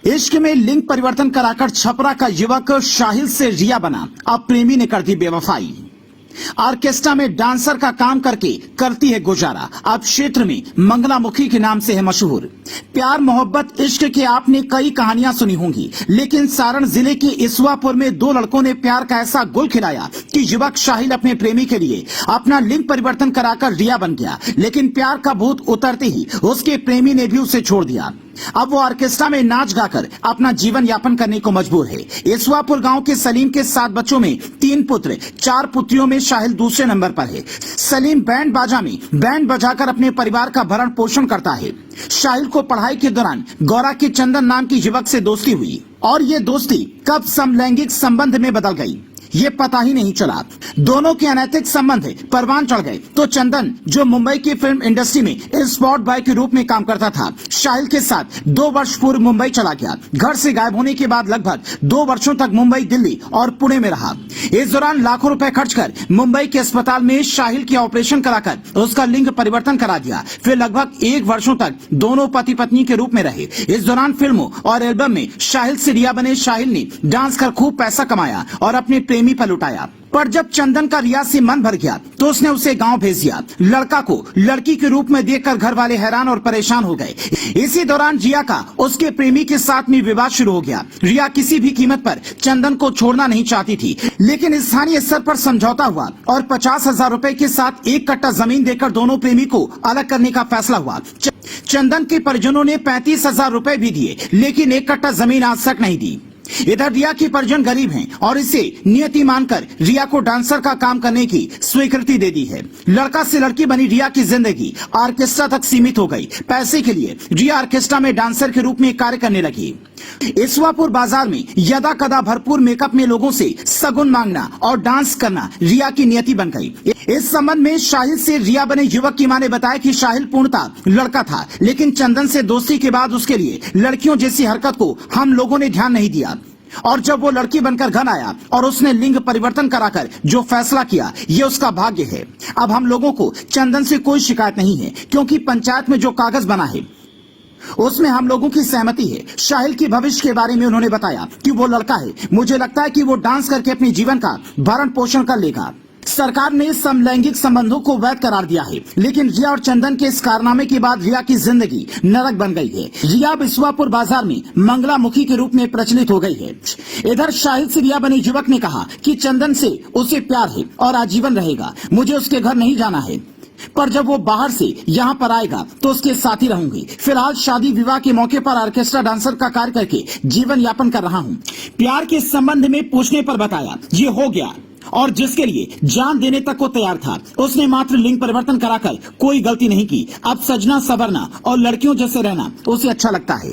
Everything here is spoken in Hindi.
इश्क में लिंग परिवर्तन कराकर छपरा का युवक शाहिल से रिया बना, अब प्रेमी ने कर दी बेवफाई। ऑर्केस्ट्रा में डांसर का काम करके करती है गुजारा, अब क्षेत्र में मंगलामुखी के नाम से है मशहूर। प्यार मोहब्बत इश्क के आपने कई कहानियां सुनी होंगी, लेकिन सारण जिले के इसवापुर में दो लड़कों ने प्यार का ऐसा गुल खिलाया कि युवक शाहिल अपने प्रेमी के लिए अपना लिंग परिवर्तन कराकर रिया बन गया। लेकिन प्यार का भूत उतरते ही उसके प्रेमी ने भी उसे छोड़ दिया। अब वो ऑर्केस्ट्रा में नाच गाकर अपना जीवन यापन करने को मजबूर है। इसवापुर गांव के सलीम के 7 बच्चों में 3 पुत्र, 4 पुत्रियों में शाहिल दूसरे नंबर पर है। सलीम बैंड बाजा में बैंड बजाकर अपने परिवार का भरण पोषण करता है। शाहिल को पढ़ाई के दौरान गौरा के चंदन नाम की युवक से दोस्ती हुई और ये दोस्ती कब समलैंगिक संबंध में बदल गई ये पता ही नहीं चला। दोनों के अनैतिक संबंध परवान चढ़ गए तो चंदन, जो मुंबई की फिल्म इंडस्ट्री में स्पॉट बॉय के रूप में काम करता था, शाहिल के साथ 2 वर्ष पूर्व मुंबई चला गया। घर से गायब होने के बाद लगभग 2 वर्षों तक मुंबई, दिल्ली और पुणे में रहा। इस दौरान लाखों रुपए खर्च कर मुंबई के अस्पताल में शाहिल की ऑपरेशन कराकर उसका लिंग परिवर्तन करा दिया। फिर लगभग 1 वर्षों तक दोनों पति पत्नी के रूप में रहे। इस दौरान फिल्मों और एल्बम में शाहिल से रिया बने शाहिल ने डांस कर खूब पैसा कमाया और अपने प्रेमी पर लुटाया। पर जब चंदन का रिया से मन भर गया तो उसने उसे गांव भेज दिया। लड़का को लड़की के रूप में देखकर घर वाले हैरान और परेशान हो गए। इसी दौरान रिया का उसके प्रेमी के साथ में विवाद शुरू हो गया। रिया किसी भी कीमत पर चंदन को छोड़ना नहीं चाहती थी, लेकिन स्थानीय स्तर पर समझौता हुआ और 50,000 रुपए के साथ 1 कट्टा जमीन देकर दोनों प्रेमी को अलग करने का फैसला हुआ। चंदन के परिजनों ने 35,000 रुपए भी दिए, लेकिन 1 कट्टा जमीन आज तक नहीं दी। इधर रिया के परिजन गरीब हैं और इसे नियति मानकर रिया को डांसर का काम करने की स्वीकृति दे दी है। लड़का से लड़की बनी रिया की जिंदगी ऑर्केस्ट्रा तक सीमित हो गई। पैसे के लिए रिया ऑर्केस्ट्रा में डांसर के रूप में कार्य करने लगी। इसवापुर बाजार में यदा कदा भरपूर मेकअप में लोगों से सगुन मांगना और डांस करना रिया की नियति बन गई। इस संबंध में शाहिल से रिया बने युवक की मां ने बताया कि शाहिल पूर्णतः लड़का था, लेकिन चंदन से दोस्ती के बाद उसके लिए लड़कियों जैसी हरकत को हम लोगों ने ध्यान नहीं दिया और जब वो लड़की बनकर घर आया और उसने लिंग परिवर्तन कराकर जो फैसला किया, ये उसका भाग्य है। अब हम लोगों को चंदन से कोई शिकायत नहीं है, क्योंकि पंचायत में जो कागज बना है उसमें हम लोगों की सहमति है। शाहिल के भविष्य के बारे में उन्होंने बताया कि वो लड़का है, मुझे लगता है कि वो डांस करके अपने जीवन का भरण पोषण कर लेगा। सरकार ने समलैंगिक संबंधों को वैध करार दिया है, लेकिन रिया और चंदन के इस कारनामे के बाद रिया की जिंदगी नरक बन गई है। रिया बिस्वापुर बाजार में मंगलामुखी के रूप में प्रचलित हो गई है। इधर शाहिल से रिया बने युवक ने कहा कि चंदन से उसे प्यार है और आजीवन रहेगा। मुझे उसके घर नहीं जाना है, पर जब वो बाहर से यहाँ पर आएगा तो उसके साथ ही रहूंगी। फिलहाल शादी विवाह के मौके पर ऑर्केस्ट्रा डांसर का कार्य करके जीवन यापन कर रहा हूँ। प्यार के संबंध में पूछने पर बताया ये हो गया और जिसके लिए जान देने तक को तैयार था, उसने मात्र लिंग परिवर्तन कराकर कोई गलती नहीं की। अब सजना सवरना और लड़कियों जैसे रहना उसे अच्छा लगता है।